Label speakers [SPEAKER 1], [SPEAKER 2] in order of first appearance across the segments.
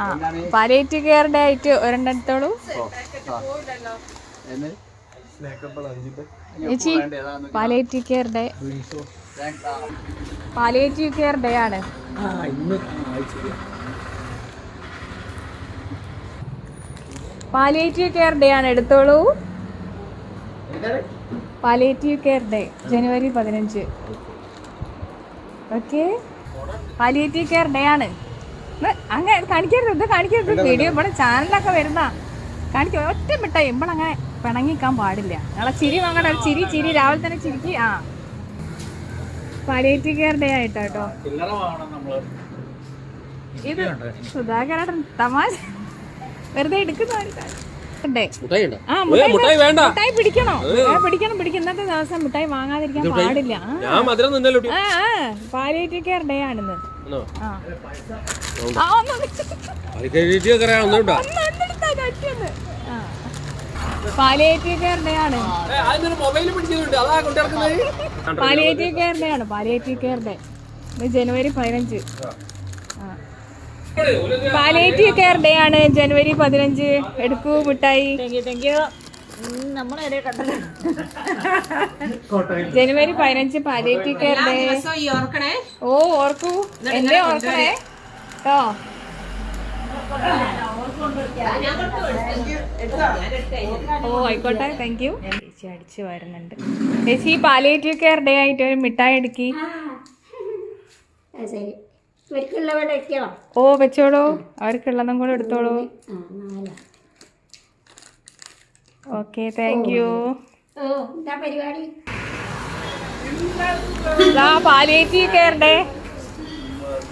[SPEAKER 1] ആ palliative care day ആയിട്ട് ഒരെണ്ണം എടുത്തോളൂ ചേച്ചി. Palliative care day, palliative care day ആണ്. പാലിയേറ്റീവ് കെയർ ഡേ ആണ്, എടുത്തോളൂ. പാലിയേറ്റീവ് കെയർ ഡേ ജനുവരി 15. ഓക്കെ, പാലിയേറ്റീവ് കെയർ ഡേ ആണ്. അങ്ങനെ കാണിക്കരുത്, ഇത് കാണിക്കരുത്. വീഡിയോ ഇവിടെ ചാനലൊക്കെ വരുന്ന കാണിക്ക. ഒറ്റ മിഠായി ഇമ്പളങ്ങനെ പിണങ്ങിക്കാൻ പാടില്ല. ഞങ്ങളെ ചിരി വാങ്ങണ്ട, ചിരി ചിരി രാവിലെ തന്നെ ചിരിക്ക്. ആ പാലിയേറ്റീവ് കെയർ ഡേ ആയിട്ടോ. ഇത് സുധാകരൻ തമാശ വെറുതെ എടുക്കുന്ന മിഠായി പിടിക്കണോ? പിടിക്കണം. ഇന്നത്തെ ദിവസം മിഠായി വാങ്ങാതിരിക്കാൻ പാടില്ല. പാലിയേറ്റീവ് കെയർ ഡേ ആണെന്ന്. പാലിയേറ്റീവ് കെയർ ഡേ ആണ്. പാലിയേറ്റീവ് കെയർ ഡേ ആണ്. പാലിയേറ്റീവ് കെയർ ഡേ ജനുവരി 15. പാലിയേറ്റീവ് കെയർ ഡേ ആണ് ജനുവരി 15. എടുക്കൂ മിഠായി. ജനുവരി 15 പാലിയേറ്റീവ് കെയർ ഡേ. ഓ ഓർക്കൂ, എന്നെ ഓർക്കണേ കേട്ടോ. ഓ ആയിക്കോട്ടെ, താങ്ക് യു. ചേച്ചി അടിച്ചു വരുന്നുണ്ട്. ചേച്ചി പാലിയേറ്റീവ് കെയർ ഡേ ആയിട്ട് ഒരു മിഠായി എടുക്കി. ഓ വെച്ചോളൂ, അവർക്കുള്ളതും കൂടെ എടുത്തോളൂ. Okay, thank you. Palliative care day,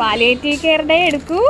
[SPEAKER 1] palliative care day എടുക്കൂ.